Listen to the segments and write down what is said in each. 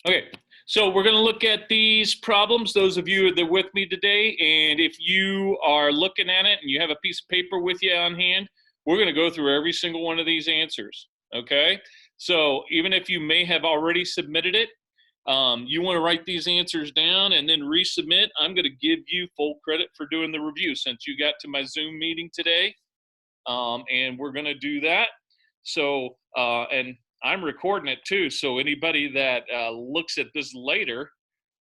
Okay, so we're going to look at these problems, those of you that are with me today, and if you are looking at it and you have a piece of paper with you on hand, we're going to go through every single one of these answers, okay? So even if you may have already submitted it, you want to write these answers down and then resubmit. I'm going to give you full credit for doing the review since you got to my Zoom meeting today, and we're going to do that. So, and I'm recording it too, so anybody that looks at this later,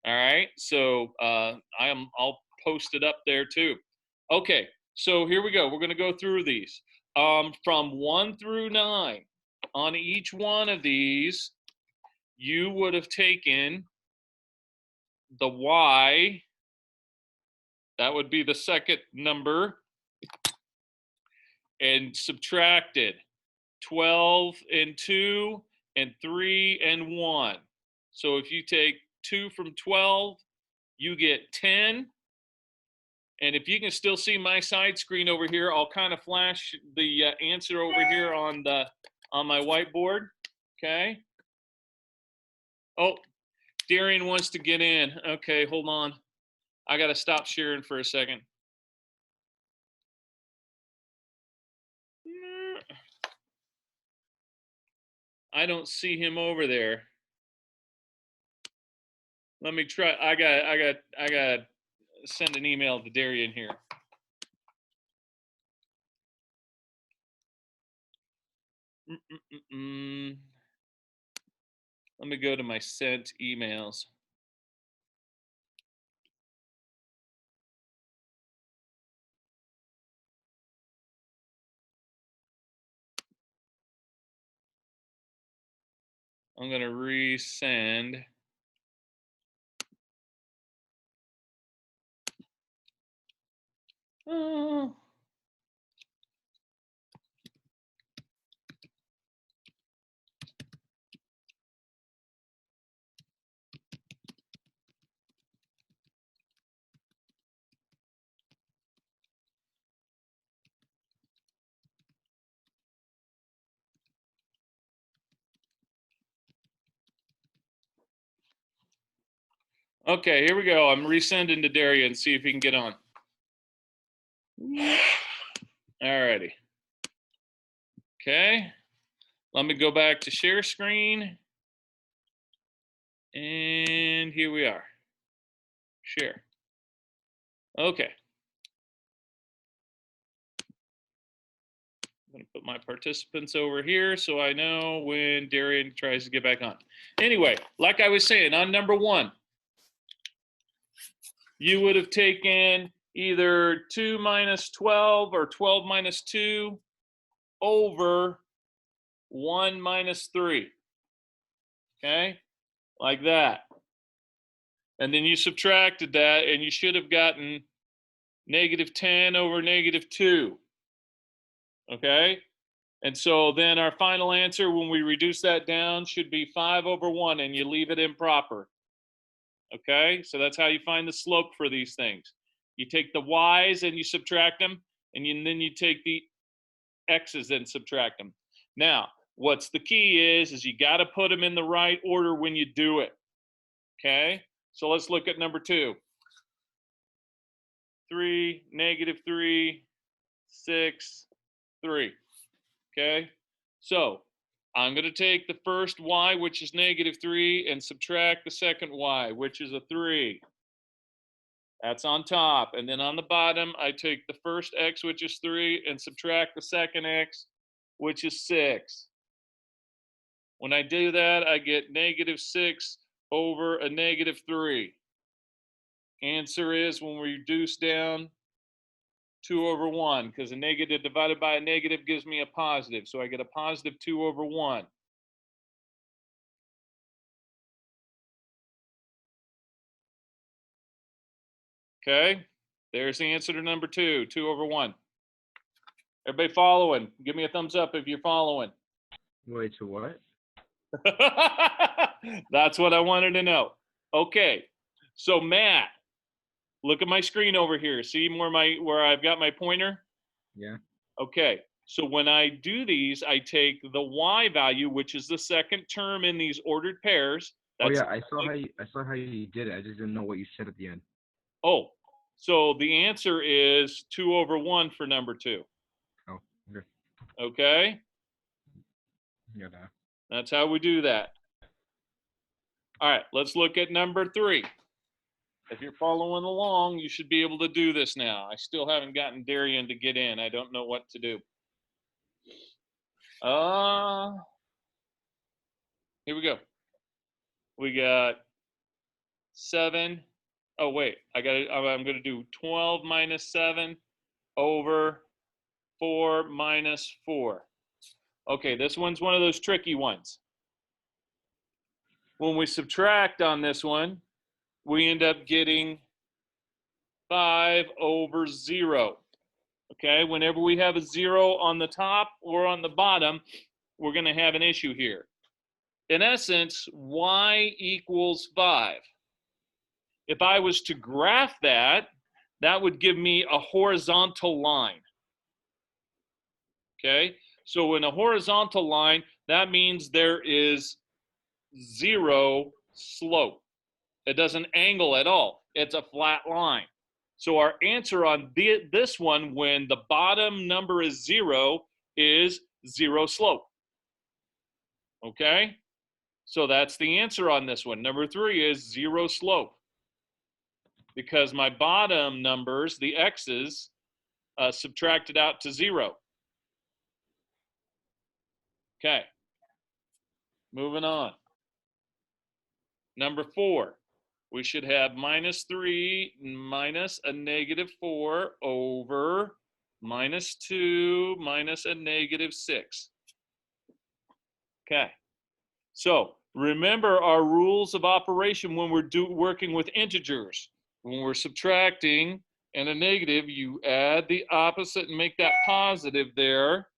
all right, so I'll post it up there too. Okay, so here we go. We're going to go through these. From 1 through 9, on each one of these, you would have taken the y, that would be the second number, and subtracted 12 and 2 and 3 and 1. So if you take 2 from 12, you get 10. And if you can still see my side screen over here, I'll kind of flash the answer over here on my whiteboard. Okay. Oh, Darian wants to get in. Okay, hold on. I got to stop sharing for a second. I don't see him over there. Let me try. I got send an email to Darian here. Let me go to my sent emails. I'm going to resend. Oh. Okay, here we go. I'm resending to Darian, see if he can get on. All righty. Okay, let me go back to share screen. And here we are. Share. Okay. I'm going to put my participants over here so I know when Darian tries to get back on. Anyway, like I was saying, on number 1, you would have taken either 2 minus 12 or 12 minus 2 over 1 minus 3. Okay, like that. And then you subtracted that, and you should have gotten negative 10 over negative 2. Okay, and so then our final answer, when we reduce that down, should be 5 over 1, and you leave it improper. Okay, so that's how you find the slope for these things. You take the y's and you subtract them, and then you take the x's and subtract them. Now, what's the key is you got to put them in the right order when you do it. Okay, so let's look at number 2. 3, negative 3, 6, 3. Okay, so I'm going to take the first y, which is negative 3, and subtract the second y, which is a 3. That's on top. And then on the bottom, I take the first x, which is 3, and subtract the second x, which is 6. When I do that, I get negative 6 over a negative 3. Answer is, when we reduce down, 2 over 1, because a negative divided by a negative gives me a positive. So I get a positive 2 over 1. Okay, there's the answer to number 2, 2 over 1. Everybody following? Give me a thumbs up if you're following. Wait, to what? That's what I wanted to know. Okay, so Matt, look at my screen over here. See where I've got my pointer? Yeah. Okay, so when I do these, I take the y value, which is the second term in these ordered pairs, Oh That's yeah, I saw how you did it. I just didn't know what you said at the end. oh, so the answer is 2/1 for number 2. Oh, okay. Okay, Yeah. Nah. that's how we do that. All right, let's look at number 3. If you're following along, you should be able to do this now. I still haven't gotten Darian to get in. I don't know what to do. Here we go. We got 7. Oh wait, I'm going to do 12 minus 7 over 4 minus 4. Okay, this one's one of those tricky ones. When we subtract on this one, we end up getting 5/0. Okay, whenever we have a 0 on the top or on the bottom, we're going to have an issue here. In essence, y equals 5. If I was to graph that, that would give me a horizontal line. Okay, so in a horizontal line, that means there is 0 slope. It doesn't angle at all. It's a flat line. So our answer on this one, when the bottom number is 0, is 0 slope. Okay? So that's the answer on this one. Number 3 is 0 slope. Because my bottom numbers, the x's, subtracted out to 0. Okay. Moving on. Number 4. We should have -3 minus a -4 over -2 minus a -6. Okay. So remember our rules of operation when we're working with integers. When we're subtracting and a negative, you add the opposite and make that positive there.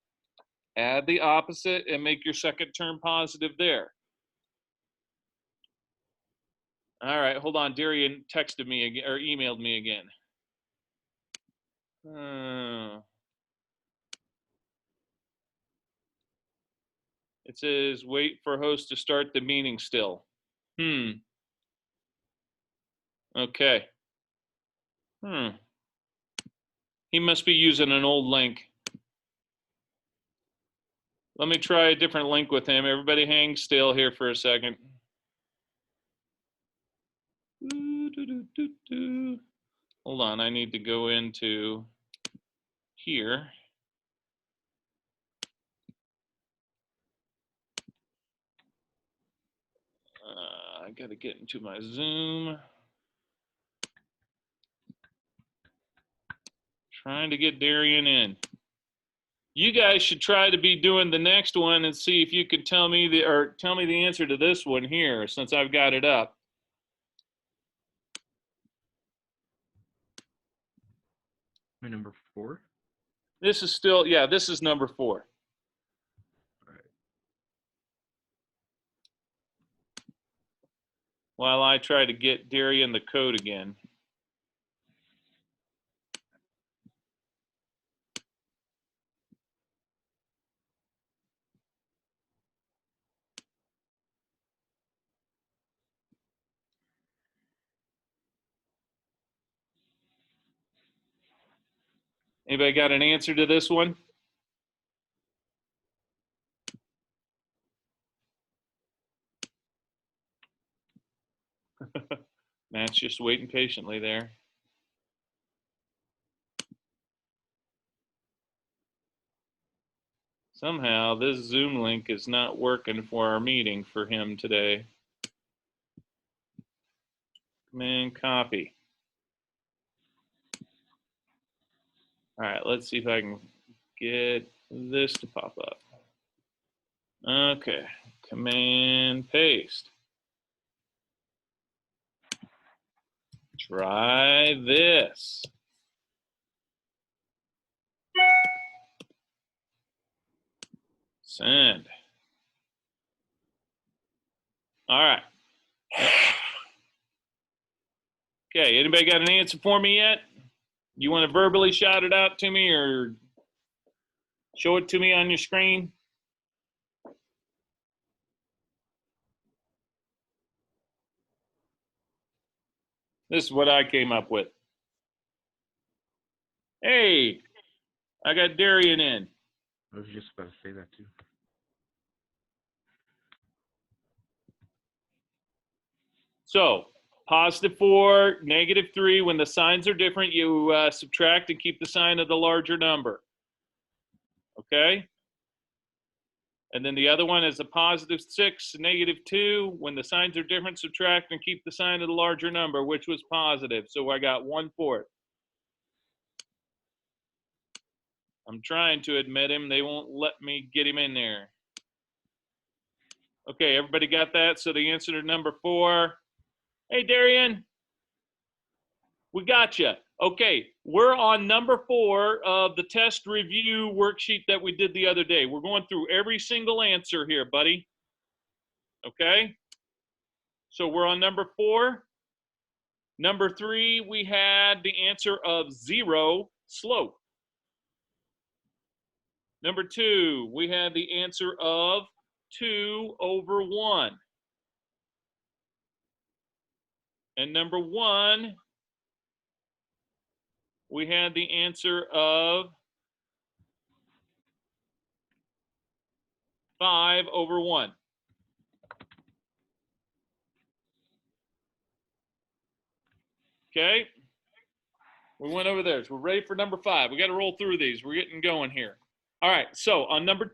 Add the opposite and make your second term positive there. All right, hold on. Darian texted me again or emailed me again. It says, wait for host to start the meeting still. Okay. He must be using an old link. Let me try a different link with him. Everybody hang still here for a second. Hold on, I need to go into here. I got to get into my Zoom. Trying to get Darian in. You guys should try to be doing the next one and see if you could tell me the answer to this one here, since I've got it up. My number 4. This is still, yeah, this is number 4. All right. While I try to get Darian the code again. Anybody got an answer to this one? Matt's just waiting patiently there. Somehow this Zoom link is not working for our meeting for him today. Command copy. All right, let's see if I can get this to pop up. Okay, command paste. Try this. Send. All right. Okay, anybody got an answer for me yet? You want to verbally shout it out to me or show it to me on your screen? This is what I came up with. Hey, I got Darian in. I was just about to say that too. So, +4, -3, when the signs are different, you subtract and keep the sign of the larger number. Okay? And then the other one is a +6, -2. When the signs are different, subtract and keep the sign of the larger number, which was positive. So I got 1/4. I'm trying to admit him. They won't let me get him in there. Okay, everybody got that? So the answer to number 4. Hey, Darian. We got you. Okay, we're on number 4 of the test review worksheet that we did the other day. We're going through every single answer here, buddy. Okay? So we're on number 4. Number 3, we had the answer of 0 slope. Number 2, we had the answer of 2/1. And number 1, we had the answer of 5/1. Okay? We went over there. So we're ready for number 5. We got to roll through these. We're getting going here. All right. So on number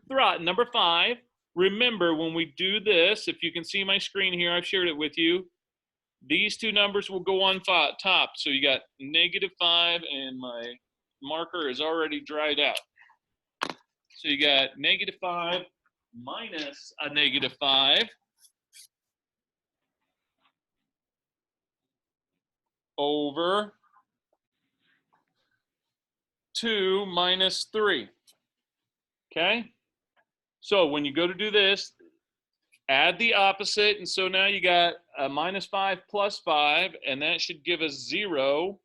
5, remember when we do this, if you can see my screen here, I've shared it with you. These two numbers will go on top. So you got -5, and my marker is already dried out. So you got -5 minus a -5 over 2 minus 3. Okay? So when you go to do this, add the opposite, and so now you got a -5 plus 5, and that should give us 0,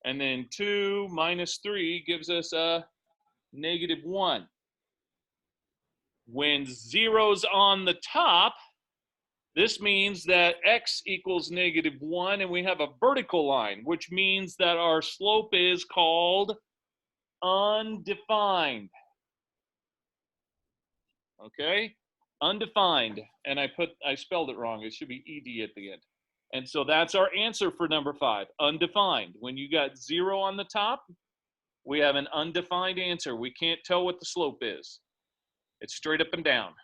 and then 2 minus 3 gives us a -1. When 0's on the top, this means that x equals -1, and we have a vertical line, which means that our slope is called undefined. Okay? Undefined. And I spelled it wrong. It should be ED at the end. And so that's our answer for number 5, undefined. When you got 0 on the top, we have an undefined answer. We can't tell what the slope is. It's straight up and down.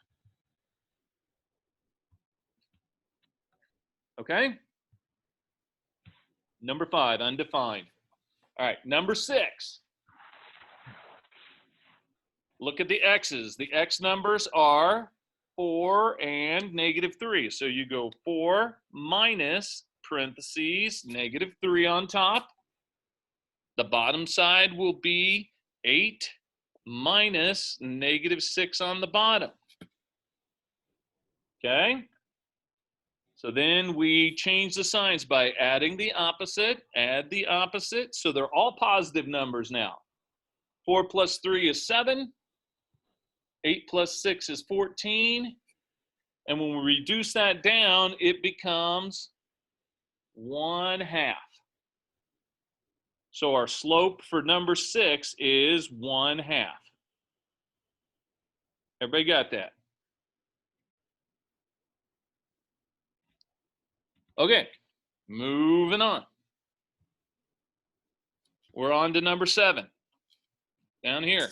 Okay? Number 5, undefined. All right, number 6. Look at the x's. The x numbers are 4 and -3. So you go 4 minus parentheses -3 on top. The bottom side will be 8 minus -6 on the bottom. Okay? So then we change the signs by adding the opposite, add the opposite. So they're all positive numbers now. 4 plus 3 is 7. 8 plus 6 is 14. And when we reduce that down, it becomes 1/2. So our slope for number 6 is 1/2. Everybody got that? Okay, moving on. We're on to number 7. Down here.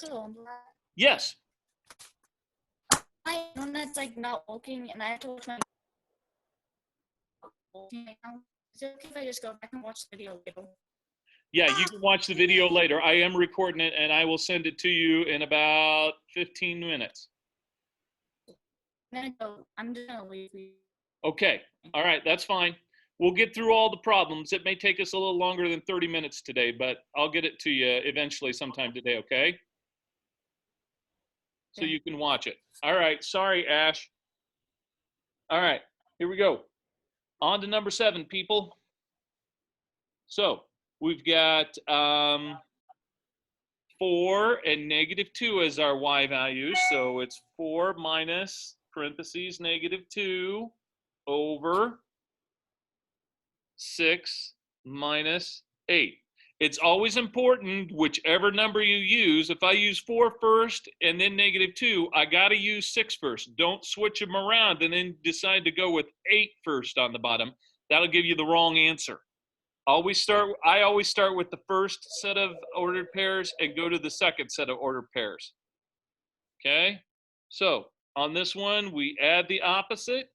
Yes. My internet's like not working, and I have to watch my. Is it okay if I just go back and watch the video later? Yeah, you can watch the video later. I am recording it, and I will send it to you in about 15 minutes. I'm just gonna leave you. Okay. All right, that's fine. We'll get through all the problems. It may take us a little longer than 30 minutes today, but I'll get it to you eventually sometime today, okay? So you can watch it. All right. Sorry, Ash. All right. Here we go. On to number 7, people. So we've got 4 and -2 as our y values. So it's 4 minus parentheses -2 over 6 minus 8. It's always important, whichever number you use. If I use 4 first and then -2, I got to use 6 first. Don't switch them around and then decide to go with 8 first on the bottom. That'll give you the wrong answer. I always start with the first set of ordered pairs and go to the second set of ordered pairs. Okay? So on this one, we add the opposite,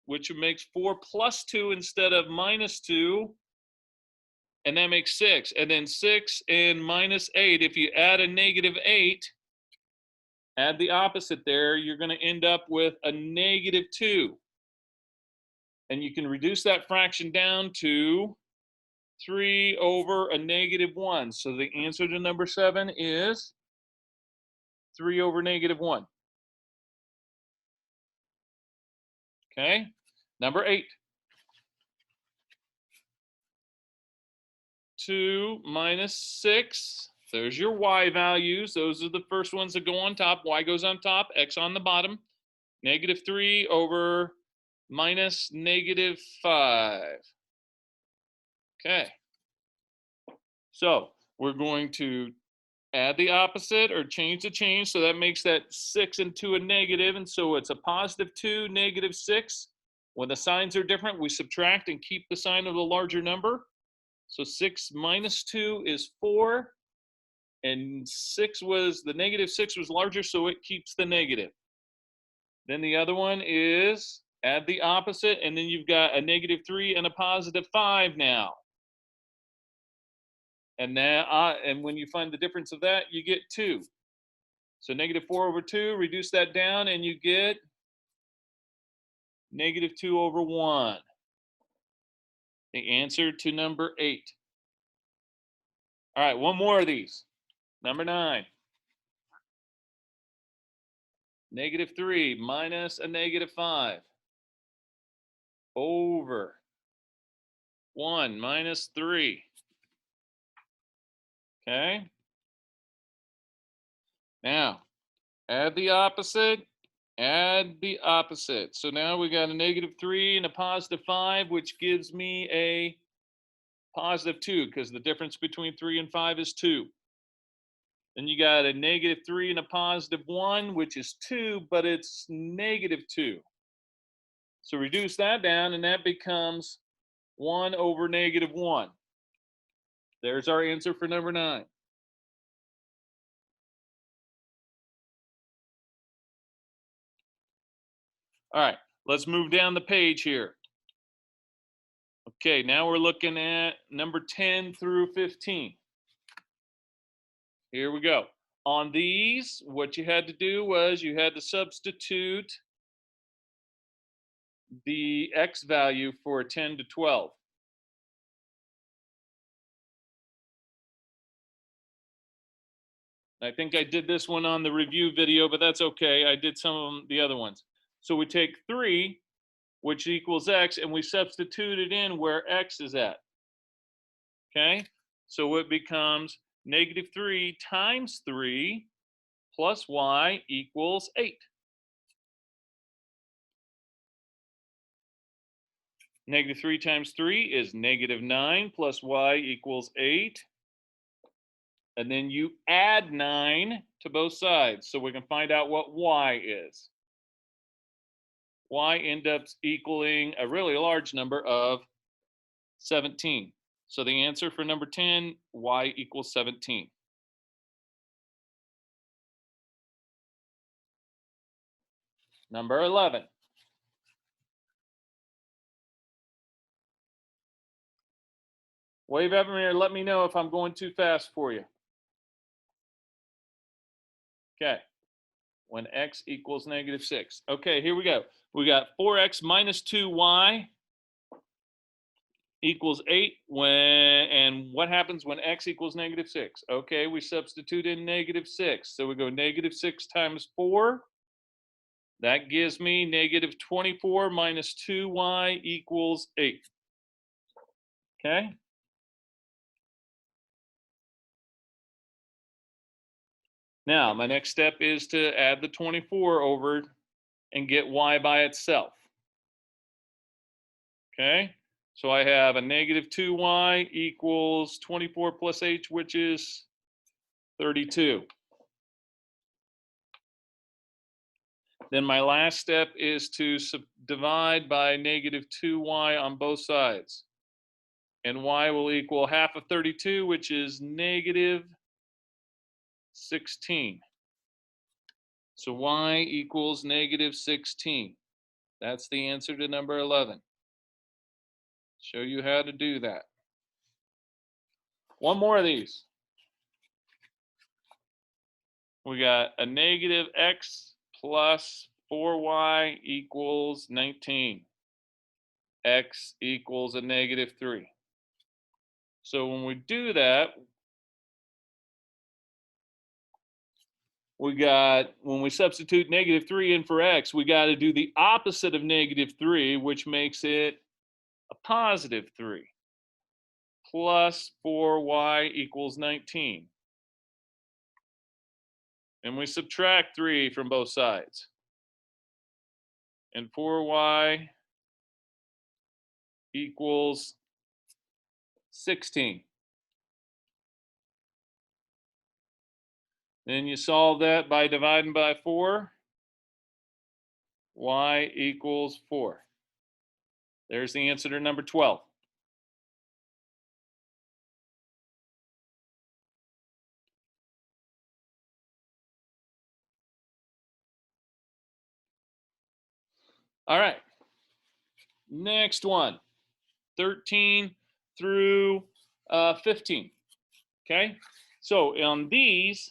which makes 4 plus 2 instead of -2. And that makes 6. And then 6 and -8, if you add a -8, add the opposite there, you're going to end up with a -2. And you can reduce that fraction down to 3 over a -1. So the answer to number 7 is 3 over -1. Okay? Number 8. 2 minus 6. There's your y values. Those are the first ones that go on top. Y goes on top, x on the bottom. -3 over minus -5. Okay. So we're going to add the opposite or change the change. So that makes that 6 and 2 a negative. And so it's a +2, -6. When the signs are different, we subtract and keep the sign of the larger number. So 6 minus 2 is 4. And the -6 was larger, so it keeps the negative. Then the other one is add the opposite, and then you've got a -3 and a +5 now. And and when you find the difference of that, you get 2. So -4 over 2, reduce that down, and you get -2 over 1. The answer to number 8. All right, one more of these. Number 9. -3 minus a -5 over 1 minus 3. Okay? Now, add the opposite, add the opposite. So now we got a -3 and a +5, which gives me a +2, because the difference between 3 and 5 is 2. Then you got a -3 and a +1, which is 2, but it's -2. So reduce that down, and that becomes 1 over -1. There's our answer for number 9. All right, let's move down the page here. Okay, now we're looking at number 10 through 15. Here we go. On these, what you had to do was you had to substitute the x value for a 10 to 12. I think I did this one on the review video, but that's okay. I did some of them, the other ones. So we take 3, which equals x, and we substitute it in where x is at. Okay? So it becomes -3 times 3 plus y equals 8. -3 times 3 is -9 plus y equals 8. And then you add 9 to both sides so we can find out what y is. Y ends up equaling a really large number of 17. So the answer for number 10, y equals 17. Number 11. Wave at me or let me know if I'm going too fast for you. Okay. When x equals -6. Okay, here we go. We got 4x minus 2y equals 8 and what happens when x equals -6? Okay, we substitute in -6. So we go -6 times 4. That gives me -24 minus 2y equals 8. Okay? Now, my next step is to add the 24 over and get y by itself. Okay? So I have a negative 2y equals 24 plus h, which is 32. Then my last step is to divide by negative 2y on both sides. And y will equal half of 32, which is negative 16. So y equals negative 16. That's the answer to number 11. Show you how to do that. One more of these. We got a negative x plus 4y equals 19. X equals a negative 3. So when we do that, when we substitute negative 3 in for x, we got to do the opposite of negative 3, which makes it a positive 3. Plus 4y equals 19. And we subtract 3 from both sides. And 4y equals 16. Then you solve that by dividing by 4. Y equals 4. There's the answer to number 12. All right. Next one, 13 through 15. Okay. So on these,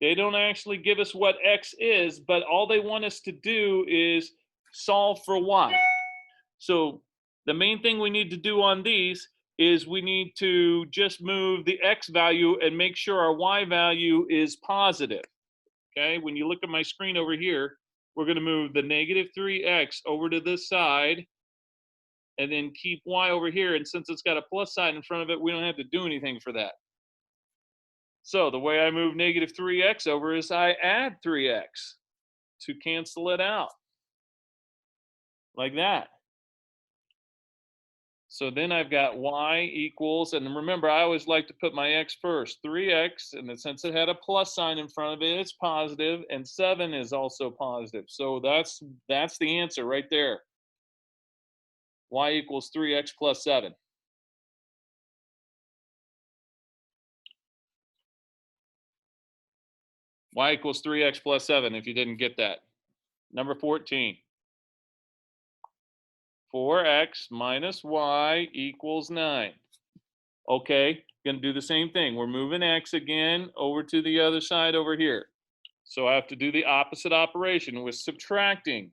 they don't actually give us what x is, but all they want us to do is solve for y. So the main thing we need to do on these is we need to just move the x value and make sure our y value is positive. Okay, when you look at my screen over here, we're going to move the negative 3x over to this side and then keep y over here. And since it's got a plus sign in front of it, we don't have to do anything for that. So the way I move negative 3x over is I add 3x to cancel it out. Like that. So then I've got y equals, and remember, I always like to put my x first. 3x, and since it had a plus sign in front of it, it's positive, and 7 is also positive. So that's the answer right there. Y equals 3x plus 7. Y equals 3x plus 7, if you didn't get that. Number 14. 4x minus y equals 9. Okay, going to do the same thing. We're moving x again over to the other side over here. So I have to do the opposite operation with subtracting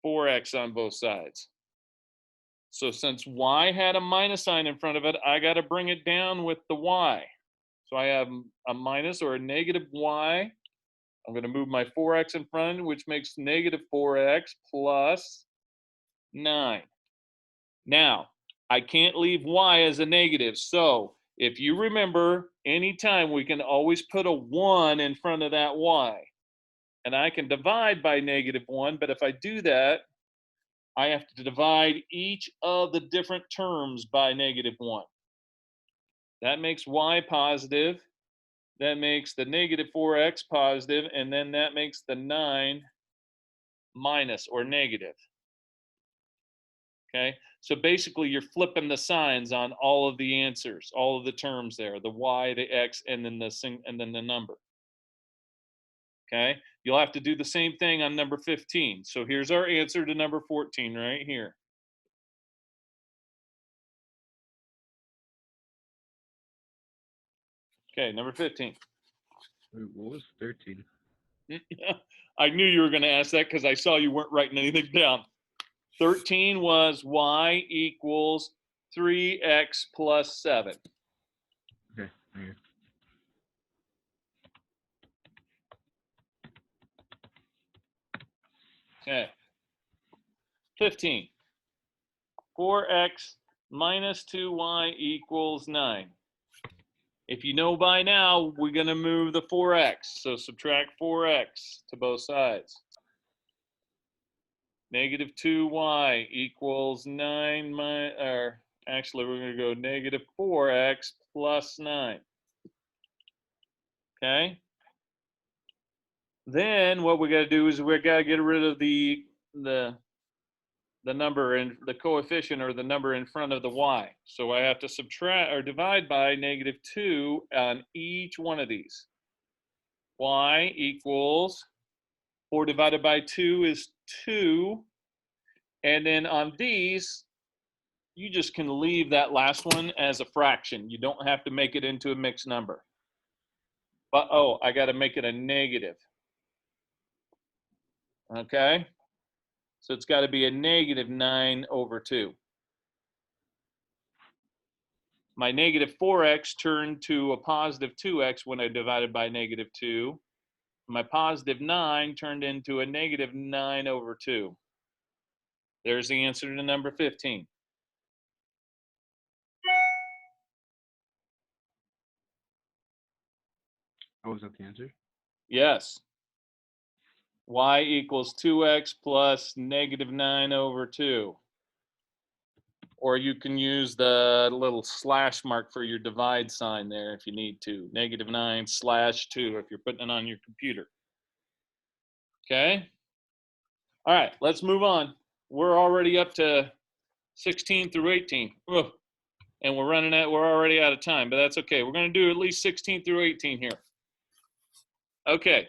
4x on both sides. So since y had a minus sign in front of it, I got to bring it down with the y. So I have a minus or a negative y. I'm going to move my 4x in front, which makes negative 4x plus 9. Now, I can't leave y as a negative. So if you remember, anytime we can always put a 1 in front of that y. And I can divide by negative 1, but if I do that, I have to divide each of the different terms by negative 1. That makes y positive. That makes the negative 4x positive, and then that makes the 9 minus or negative. Okay, so basically you're flipping the signs on all of the answers, all of the terms there, the y, the x, and then the number. Okay, you'll have to do the same thing on number 15. So here's our answer to number 14 right here. Okay, number 15. Wait, what was 13? I knew you were going to ask that because I saw you weren't writing anything down. 13 was y equals 3x plus 7. Okay. Okay. 15. 4x minus 2y equals 9. If you know by now, we're going to move the 4x. So subtract 4x to both sides. Negative 2y equals 9 or actually we're going to go negative 4x plus 9. Okay? Then what we got to do is we got to get rid of the number and the coefficient or the number in front of the y. So I have to subtract or divide by negative 2 on each one of these. Y equals 4 divided by 2 is 2. And then on these, you just can leave that last one as a fraction. You don't have to make it into a mixed number. But, oh, I got to make it a negative. Okay? So it's got to be a negative 9 over 2. My negative 4x turned to a positive 2x when I divided by negative 2. My positive 9 turned into a negative 9 over 2. There's the answer to number 15. Oh, was that the answer? Yes. Y equals 2x plus negative 9 over 2. Or you can use the little slash mark for your divide sign there if you need to. Negative 9 slash 2 if you're putting it on your computer. Okay? All right, let's move on. We're already up to 16 through 18. Ugh. And we're already out of time, but that's okay. We're going to do at least 16 through 18 here. Okay.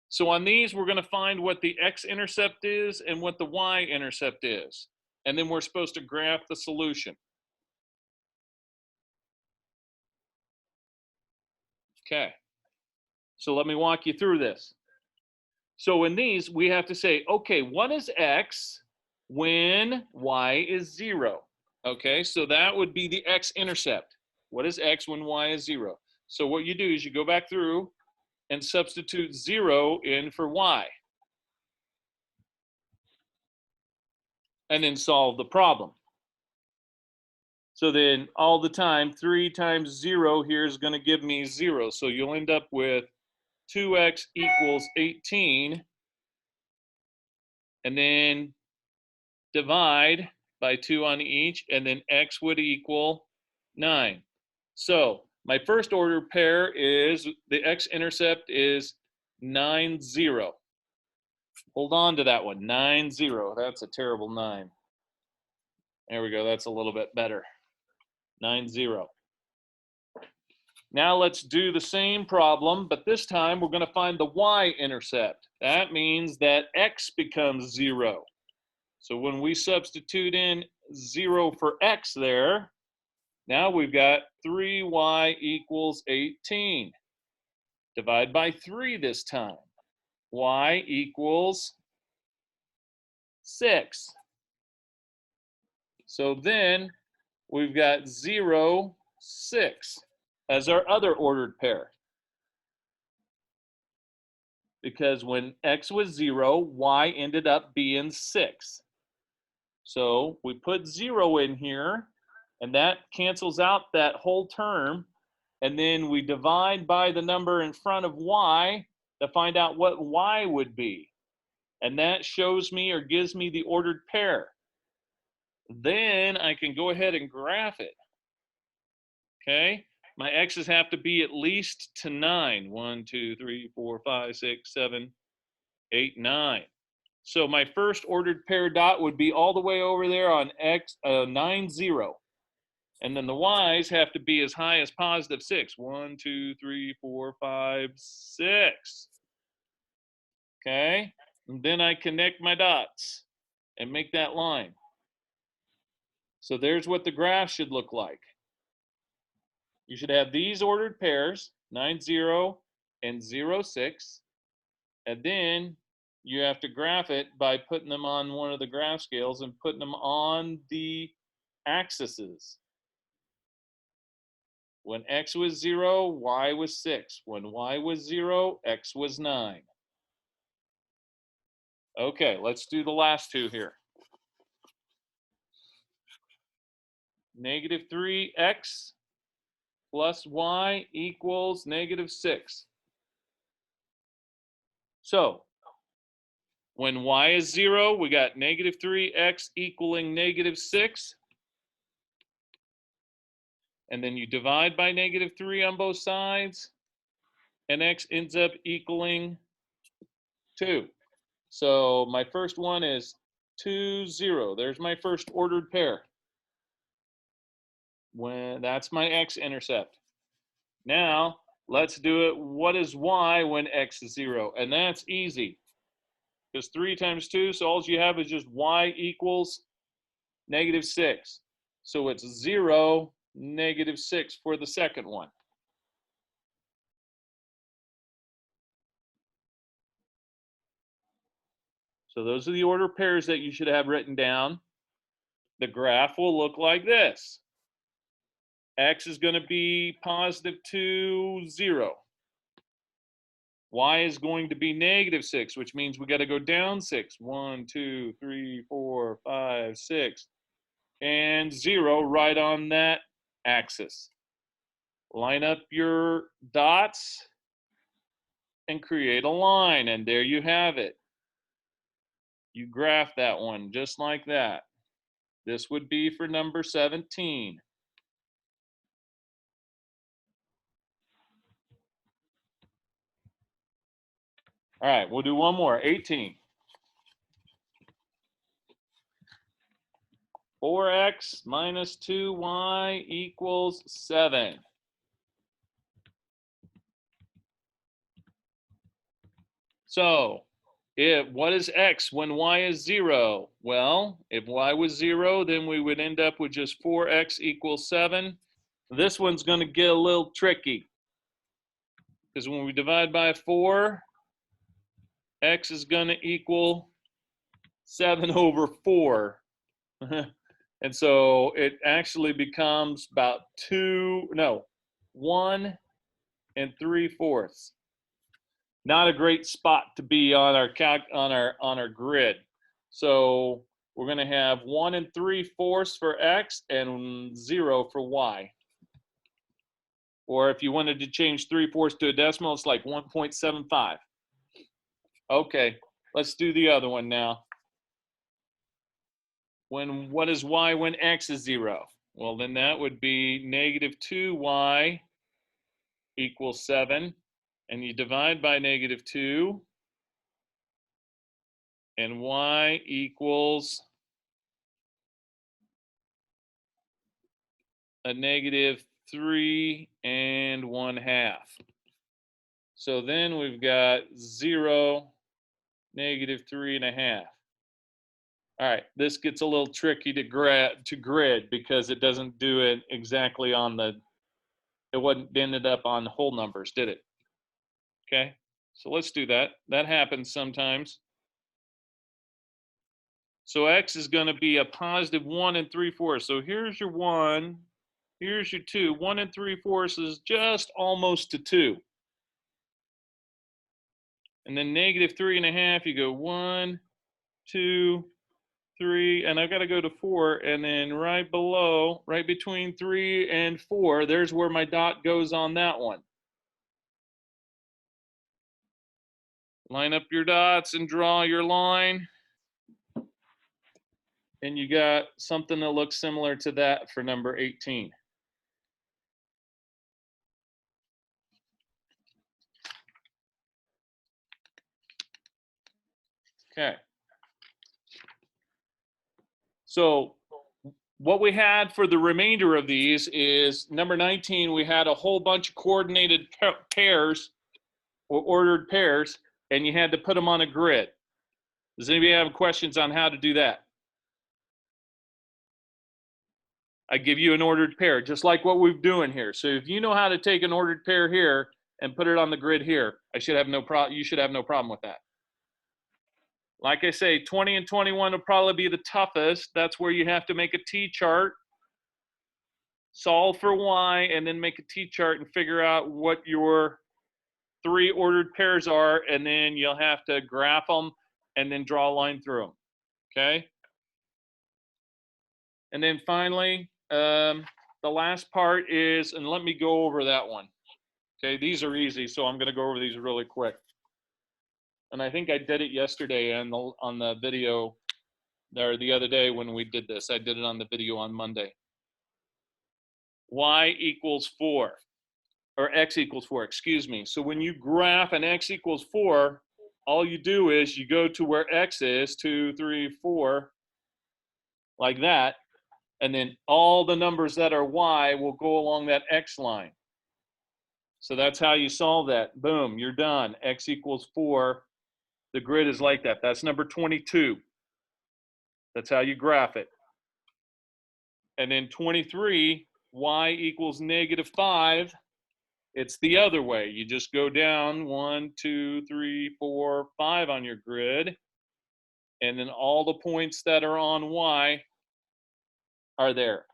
So on these, we're going to find what the x-intercept is and what the y-intercept is. And then we're supposed to graph the solution. Okay. So let me walk you through this. So in these, we have to say, okay, what is x when y is 0? Okay, so that would be the x-intercept. What is x when y is 0? So what you do is you go back through and substitute 0 in for y. And then solve the problem. So then all the time, 3 times 0 here is going to give me 0. So you'll end up with 2x equals 18. And then divide by 2 on each, and then x would equal 9. So my first order pair is, the x-intercept is 9, 0. Hold on to that one, 9, 0. That's a terrible 9. There we go, that's a little bit better. 9, 0. Now let's do the same problem, but this time we're going to find the y-intercept. That means that x becomes 0. So when we substitute in 0 for x there, now we've got 3y equals 18. Divide by 3 this time. Y equals 6. So then we've got 0, 6 as our other ordered pair. Because when x was 0, y ended up being 6. So we put 0 in here, and that cancels out that whole term. And then we divide by the number in front of y to find out what y would be. And that shows me or gives me the ordered pair. Then I can go ahead and graph it. Okay? My x's have to be at least to 9. 1, 2, 3, 4, 5, 6, 7, 8, 9. So my first ordered pair dot would be all the way over there on x 9, 0. And then the y's have to be as high as positive 6. 1, 2, 3, 4, 5, 6. Okay? And then I connect my dots and make that line. So there's what the graph should look like. You should have these ordered pairs, 9, 0 and 0, 6. And then you have to graph it by putting them on one of the graph scales and putting them on the axes. When x was 0, y was 6. When y was 0, x was 9. Okay, let's do the last two here. Negative 3x plus y equals negative 6. So When y is 0, we got negative 3x equaling negative 6. And then you divide by negative 3 on both sides, and x ends up equaling 2. So my first one is 2, 0. There's my first ordered pair. When that's my x-intercept. Now, let's do it. What is y when x is 0? And that's easy. Because 3 times 2, so all you have is just y equals negative 6. So it's 0, negative 6 for the second one. So those are the order pairs that you should have written down. The graph will look like this. X is going to be positive 2, 0. Y is going to be negative 6, which means we got to go down 6. 1, 2, 3, 4, 5, 6. And 0 right on that axis. Line up your dots and create a line. And there you have it. You graph that one just like that. This would be for number 17. All right, we'll do one more. 18. 4x minus 2y equals 7. So, what is x when y is 0? Well, if y was 0, then we would end up with just 4x equals 7. This one's going to get a little tricky. Because when we divide by 4, x is going to equal 7 over 4. And so it actually becomes about 1 3/4. Not a great spot to be on our grid. So we're going to have 1 3/4 for x and 0 for y. Or if you wanted to change 3/4 to a decimal, it's like 1.75. Okay, let's do the other one now. What is y when x is 0? Well, then that would be negative 2y equals 7. And you divide by negative 2. And y equals a negative 3 1/2. So then we've got 0, negative 3 1/2. All right, this gets a little tricky to grid because it doesn't do it exactly on it ended up on whole numbers, did it? Okay, so let's do that. That happens sometimes. So x is going to be a positive 1 3/4. So here's your 1, here's your 2. 1 3/4 is just almost to 2. And then negative 3 1/2, you go 1, 2, 3, and I've got to go to 4, and then right below, right between 3 and 4, there's where my dot goes on that one. Line up your dots and draw your line. And you got something that looks similar to that for number 18. Okay. So what we had for the remainder of these is number 19, we had a whole bunch of coordinated pairs or ordered pairs, and you had to put them on a grid. Does anybody have questions on how to do that? I give you an ordered pair, just like what we're doing here. So if you know how to take an ordered pair here and put it on the grid here, you should have no problem with that. Like I say, 20 and 21 will probably be the toughest. That's where you have to make a T-chart, solve for y, and then make a T-chart and figure out what your 3 ordered pairs are, and then you'll have to graph them and then draw a line through them, okay? And then finally, the last part is, and let me go over that one. Okay, these are easy, so I'm going to go over these really quick. And I think I did it yesterday on the video, or the other day when we did this. I did it on the video on Monday. Y equals 4, or x equals 4, excuse me. So when you graph an x equals 4, all you do is you go to where x is, 2, 3, 4, like that, and then all the numbers that are y will go along that x line. So that's how you solve that. Boom, you're done. X equals 4. The grid is like that. That's number 22. That's how you graph it. And then 23, y equals -5. It's the other way. You just go down 1, 2, 3, 4, 5 on your grid. And then all the points that are on y are there.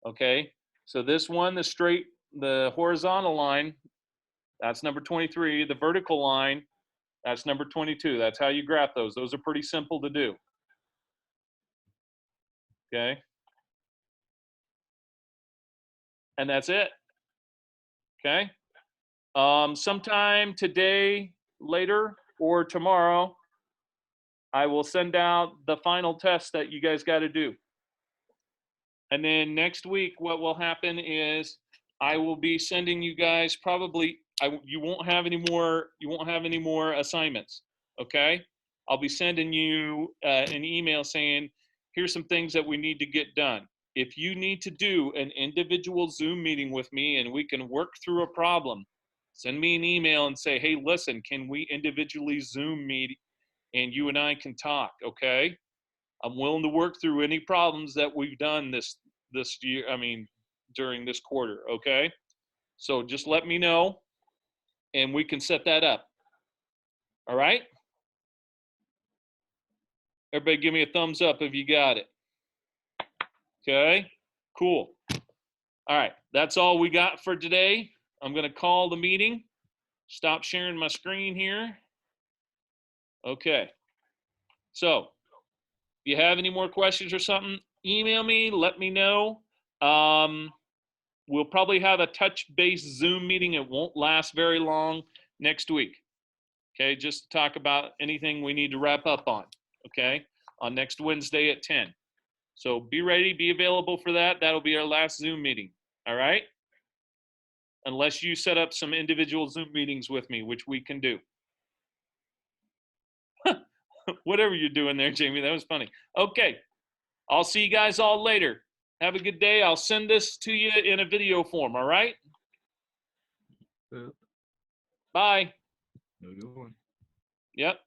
Okay? So this one, the horizontal line, that's number 23. The vertical line, that's number 22. That's how you graph those. Those are pretty simple to do. Okay? And that's it. Okay? Sometime today, later, or tomorrow, I will send out the final test that you guys got to do. And then next week, what will happen is I will be sending you guys probably, you won't have any more assignments. Okay? I'll be sending you an email saying, here's some things that we need to get done. If you need to do an individual Zoom meeting with me and we can work through a problem, send me an email and say, hey, listen, can we individually Zoom meet and you and I can talk, okay? I'm willing to work through any problems that we've done this year, during this quarter, okay? So just let me know and we can set that up. All right? Everybody give me a thumbs up if you got it. Okay? Cool. All right, that's all we got for today. I'm going to call the meeting. Stop sharing my screen here. Okay. So, if you have any more questions or something, email me, let me know. We'll probably have a touch-base Zoom meeting. It won't last very long next week. Okay, just to talk about anything we need to wrap up on, okay, on next Wednesday at 10. So be ready, be available for that. That'll be our last Zoom meeting, all right? Unless you set up some individual Zoom meetings with me, which we can do. Whatever you're doing there, Jamie, that was funny. Okay, I'll see you guys all later. Have a good day. I'll send this to you in a video form, all right? Bye. No good one. Yep.